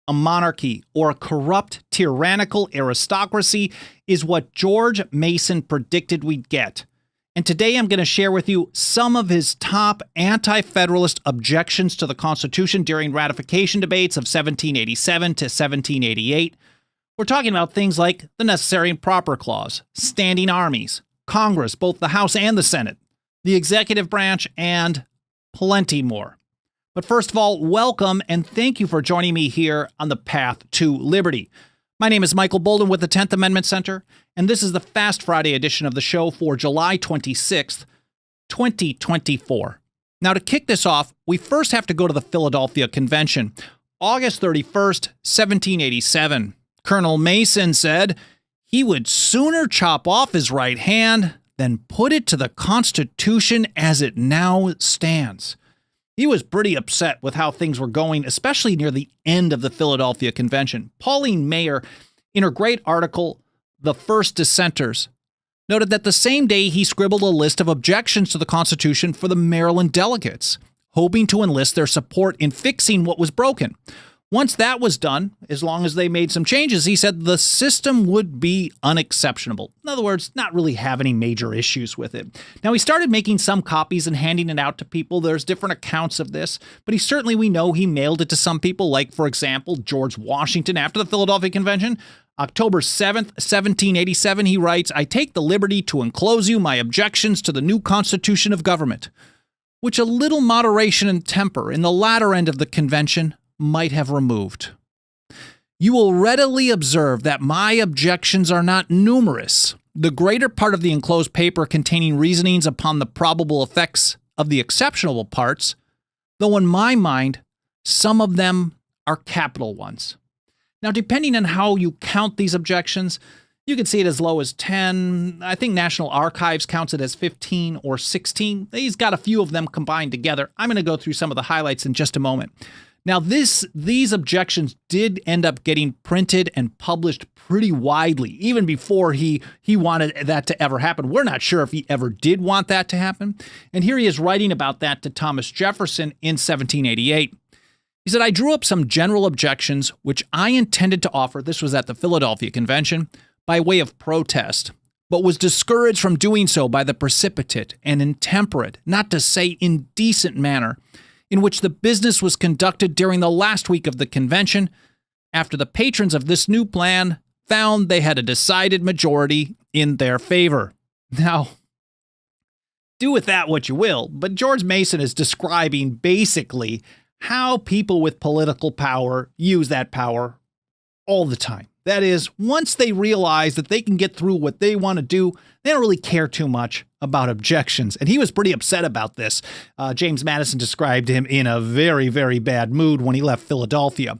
a monarchy, or a corrupt, tyrannical aristocracy is what George Mason predicted we'd get. And today I'm going to share with you some of his top anti-federalist objections to the Constitution during ratification debates of 1787 to 1788. We're talking about things like the necessary and proper clause, standing armies, Congress, both the House and the Senate, the executive branch, and plenty more. But first of all, welcome and thank you for joining me here on the path to liberty. My name is Michael Bolden with the 10th Amendment Center, and this is the Fast Friday edition of the show for July 26th, 2024. Now, to kick this off, we first have to go to the Philadelphia Convention, August 31st, 1787. Colonel Mason said he would sooner chop off his right hand than put it to the Constitution as it now stands. He was pretty upset with how things were going, especially near the end of the Philadelphia Convention. Pauline Maier, in her great article, The First Dissenters, noted that the same day he scribbled a list of objections to the Constitution for the Maryland delegates, hoping to enlist their support in fixing what was broken. Once that was done, as long as they made some changes, he said the system would be unexceptionable. In other words, not really have any major issues with it. Now, he started making some copies and handing it out to people. There's different accounts of this, but we know he mailed it to some people, like, for example, George Washington after the Philadelphia Convention. October 7th, 1787, he writes, "I take the liberty to enclose you my objections to the new constitution of government," which a little moderation and temper in the latter end of the convention might have removed. "You will readily observe that my objections are not numerous, the greater part of the enclosed paper containing reasonings upon the probable effects of the exceptional parts, though in my mind some of them are capital ones." Now, depending on how you count these objections, you can see it as low as 10. I think National Archives counts it as 15 or 16. He's got a few of them combined together. I'm going to go through some of the highlights in just a moment. Now, these objections did end up getting printed and published pretty widely, even before he wanted that to ever happen. We're not sure if he ever did want that to happen. And here he is writing about that to Thomas Jefferson in 1788. He said, "I drew up some general objections which I intended to offer," this was at the Philadelphia Convention, "by way of protest, but was discouraged from doing so by the precipitate and intemperate, not to say indecent manner, in which the business was conducted during the last week of the convention, after the patrons of this new plan found they had a decided majority in their favor." Now, do with that what you will, but George Mason is describing basically how people with political power use that power all the time. That is, once they realize that they can get through what they want to do, they don't really care too much about objections. And he was pretty upset about this. James Madison described him in a very, very bad mood when he left Philadelphia.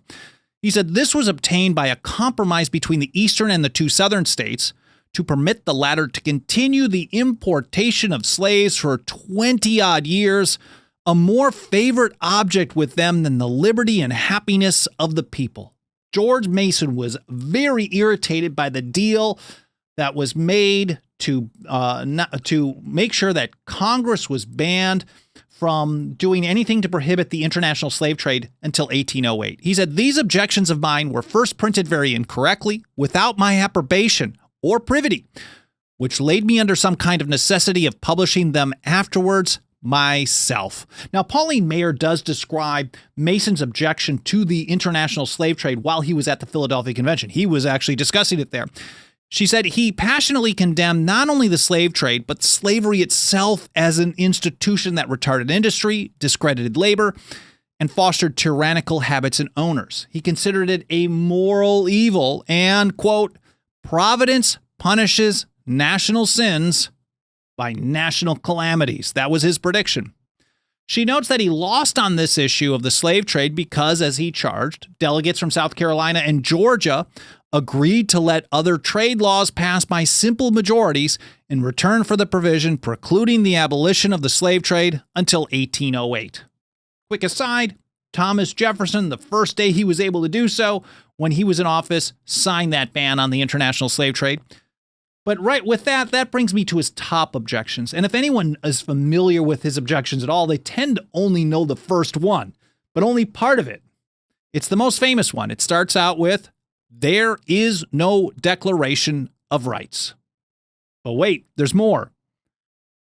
He said this was obtained by a compromise between the eastern and the two southern states to permit the latter to continue the importation of slaves for 20-odd years, a more favorite object with them than the liberty and happiness of the people. George Mason was very irritated by the deal that was made to make sure that Congress was banned from doing anything to prohibit the international slave trade until 1808. He said, "These objections of mine were first printed very incorrectly, without my approbation or privity, which laid me under some kind of necessity of publishing them afterwards myself." Now, Pauline Maier does describe Mason's objection to the international slave trade while he was at the Philadelphia Convention. He was actually discussing it there. She said he passionately condemned not only the slave trade, but slavery itself as an institution that retarded industry, discredited labor, and fostered tyrannical habits in owners. He considered it a moral evil and, quote, "Providence punishes national sins by national calamities." That was his prediction. She notes that he lost on this issue of the slave trade because, as he charged, delegates from South Carolina and Georgia agreed to let other trade laws pass by simple majorities in return for the provision precluding the abolition of the slave trade until 1808. Quick aside, Thomas Jefferson, the first day he was able to do so, when he was in office, signed that ban on the international slave trade. But right with that, that brings me to his top objections. And if anyone is familiar with his objections at all, they tend to only know the first one, but only part of it. It's the most famous one. It starts out with, "There is no Declaration of Rights." But wait, there's more.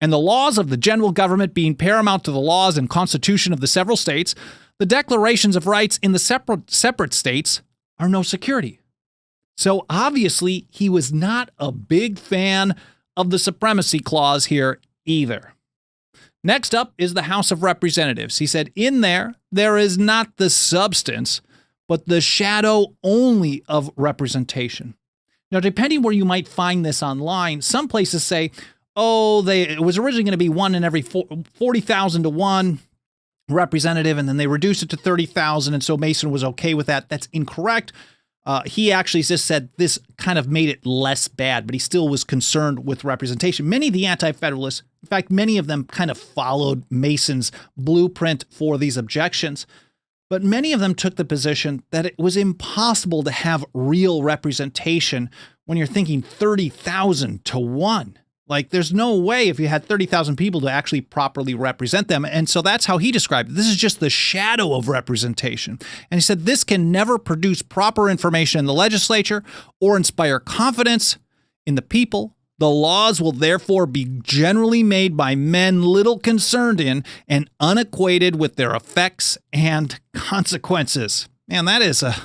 "And the laws of the general government being paramount to the laws and constitution of the several states, the declarations of rights in the separate states are no security." So obviously, he was not a big fan of the supremacy clause here either. Next up is the House of Representatives. He said, "In there is not the substance, but the shadow only of representation." Now, depending where you might find this online, some places say, it was originally going to be one in every 40,000 to 1 representative, and then they reduced it to 30,000, and so Mason was okay with that. That's incorrect. He actually just said this kind of made it less bad, but he still was concerned with representation. Many of the Anti-Federalists, in fact, many of them kind of followed Mason's blueprint for these objections, but many of them took the position that it was impossible to have real representation when you're thinking 30,000 to 1. Like, there's no way if you had 30,000 people to actually properly represent them. And so that's how he described it. This is just the shadow of representation. And he said this can never produce proper information in the legislature or inspire confidence in the people. The laws will therefore be generally made by men little concerned in and unacquainted with their effects and consequences. Man, that is a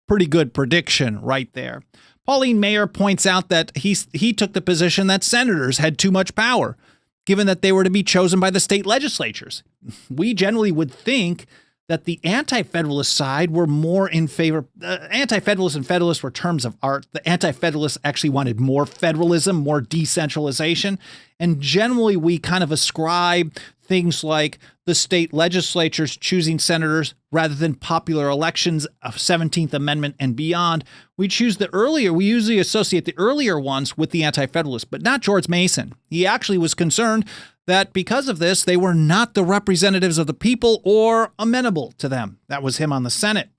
pretty good prediction right there. Pauline Maier points out that he took the position that senators had too much power, given that they were to be chosen by the state legislatures. We generally would think that the Anti-Federalist side were more in favor. Anti-Federalists and Federalists were terms of art. The Anti-Federalists actually wanted more federalism, more decentralization. And generally, we kind of ascribe things like the state legislatures choosing senators rather than popular elections of 17th Amendment and beyond. We usually associate the earlier ones with the Anti-Federalists, but not George Mason. He actually was concerned that because of this, they were not the representatives of the people or amenable to them. That was him on the Senate.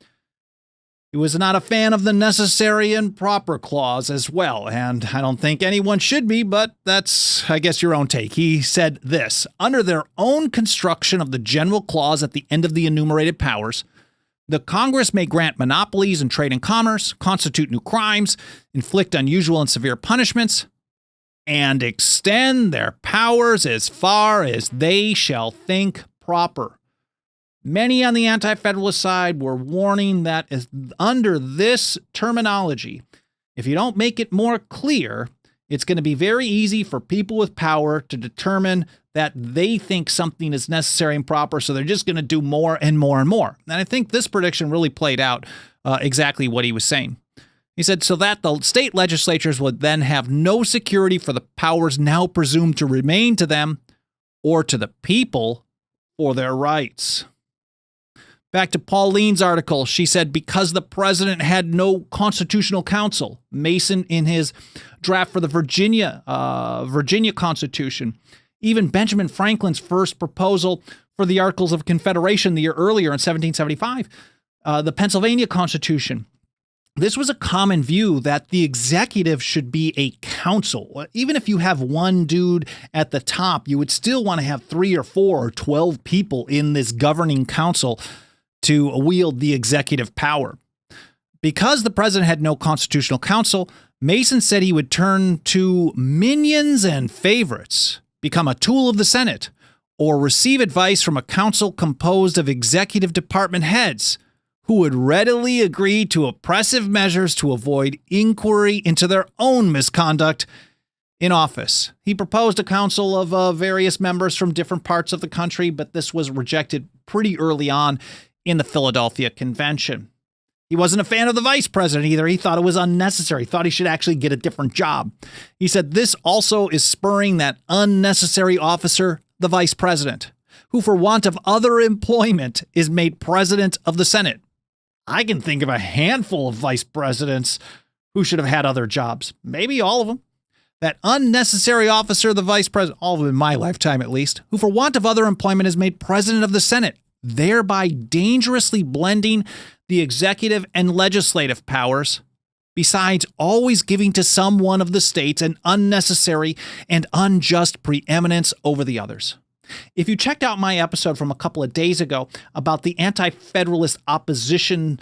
He was not a fan of the necessary and proper clause as well, and I don't think anyone should be, but that's, I guess, your own take. He said this: "Under their own construction of the general clause at the end of the enumerated powers, the Congress may grant monopolies in trade and commerce, constitute new crimes, inflict unusual and severe punishments, and extend their powers as far as they shall think proper." Many on the Anti-Federalist side were warning that under this terminology, if you don't make it more clear, it's going to be very easy for people with power to determine that they think something is necessary and proper, so they're just going to do more and more and more. And I think this prediction really played out exactly what he was saying. He said, so that the state legislatures would then have no security for the powers now presumed to remain to them or to the people for their rights. Back to Pauline's article, she said, because the president had no constitutional counsel, Mason in his draft for the Virginia Constitution, even Benjamin Franklin's first proposal for the Articles of Confederation the year earlier in 1775, the Pennsylvania Constitution. This was a common view that the executive should be a council. Even if you have one dude at the top, you would still want to have 3 or 4 or 12 people in this governing council to wield the executive power. Because the president had no constitutional counsel, Mason said he would turn to minions and favorites, become a tool of the Senate, or receive advice from a council composed of executive department heads who would readily agree to oppressive measures to avoid inquiry into their own misconduct in office. He proposed a council of various members from different parts of the country, but this was rejected pretty early on in the Philadelphia Convention. He wasn't a fan of the vice president either. He thought it was unnecessary. He thought he should actually get a different job. He said this also is spurring that unnecessary officer, the vice president, who for want of other employment is made president of the Senate. I can think of a handful of vice presidents who should have had other jobs. Maybe all of them. That unnecessary officer, the vice president, all of them in my lifetime at least, who for want of other employment is made president of the Senate, thereby dangerously blending the executive and legislative powers, besides always giving to some one of the states an unnecessary and unjust preeminence over the others. If you checked out my episode from a couple of days ago about the anti-federalist opposition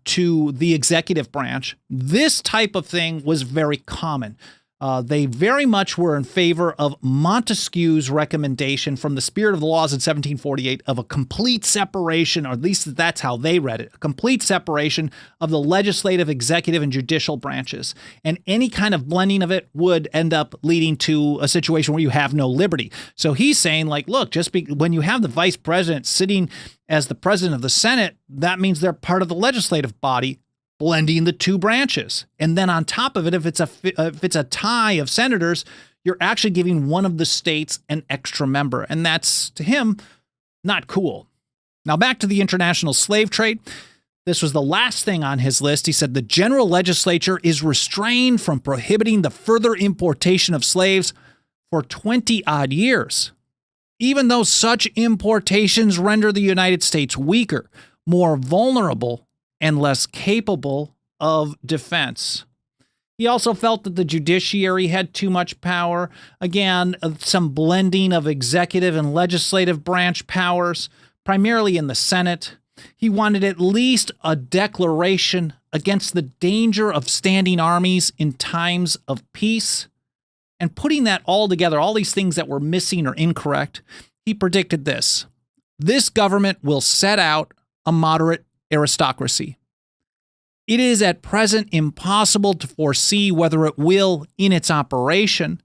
to the executive branch, this type of thing was very common. They very much were in favor of Montesquieu's recommendation from the spirit of the laws in 1748 of a complete separation, or at least that's how they read it, a complete separation of the legislative, executive, and judicial branches. And any kind of blending of it would end up leading to a situation where you have no liberty. So he's saying, like, look, when you have the vice president sitting as the president of the Senate, that means they're part of the legislative body, blending the two branches. And then on top of it, if it's a tie of senators, you're actually giving one of the states an extra member. And that's, to him, not cool. Now back to the international slave trade. This was the last thing on his list. He said the general legislature is restrained from prohibiting the further importation of slaves for 20-odd years, even though such importations render the United States weaker, more vulnerable, and less capable of defense. He also felt that the judiciary had too much power. Again, some blending of executive and legislative branch powers, primarily in the Senate. He wanted at least a declaration against the danger of standing armies in times of peace. And putting that all together, all these things that were missing or incorrect, he predicted this. This government will set out a moderate aristocracy. It is at present impossible to foresee whether it will, in its operation,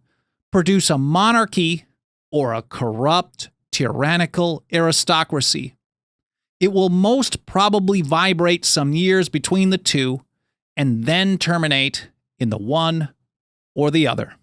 produce a monarchy or a corrupt, tyrannical aristocracy. It will most probably vibrate some years between the two and then terminate in the one or the other.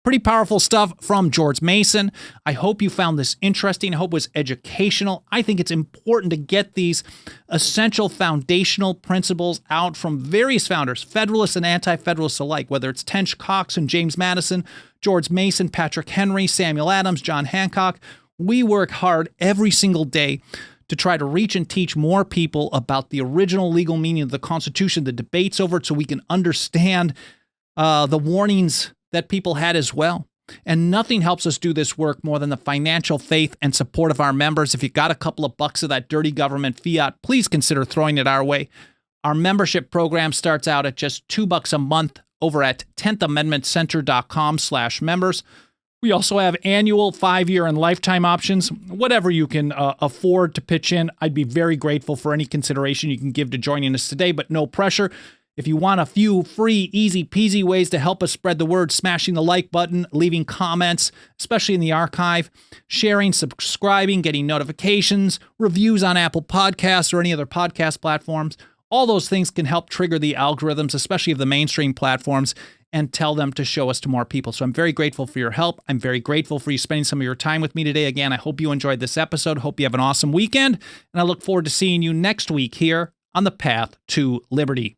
Pretty powerful stuff from George Mason. I hope you found this interesting. I hope it was educational. I think it's important to get these essential foundational principles out from various founders, Federalists and Anti-Federalists alike, whether it's Tench Coxe and James Madison, George Mason, Patrick Henry, Samuel Adams, John Hancock. We work hard every single day to try to reach and teach more people about the original legal meaning of the Constitution, the debates over it, so we can understand the warnings that people had as well. And nothing helps us do this work more than the financial faith and support of our members. If you got a couple of bucks of that dirty government fiat, please consider throwing it our way. Our membership program starts out at just $2 a month over at 10thamendmentcenter.com/members. We also have annual, 5-year, and lifetime options. Whatever you can afford to pitch in, I'd be very grateful for any consideration you can give to joining us today, but no pressure. If you want a few free, easy-peasy ways to help us spread the word, smashing the like button, leaving comments, especially in the archive, sharing, subscribing, getting notifications, reviews on Apple Podcasts or any other podcast platforms, all those things can help trigger the algorithms, especially of the mainstream platforms, and tell them to show us to more people. So I'm very grateful for your help. I'm very grateful for you spending some of your time with me today. Again, I hope you enjoyed this episode. Hope you have an awesome weekend, and I look forward to seeing you next week here on the path to liberty.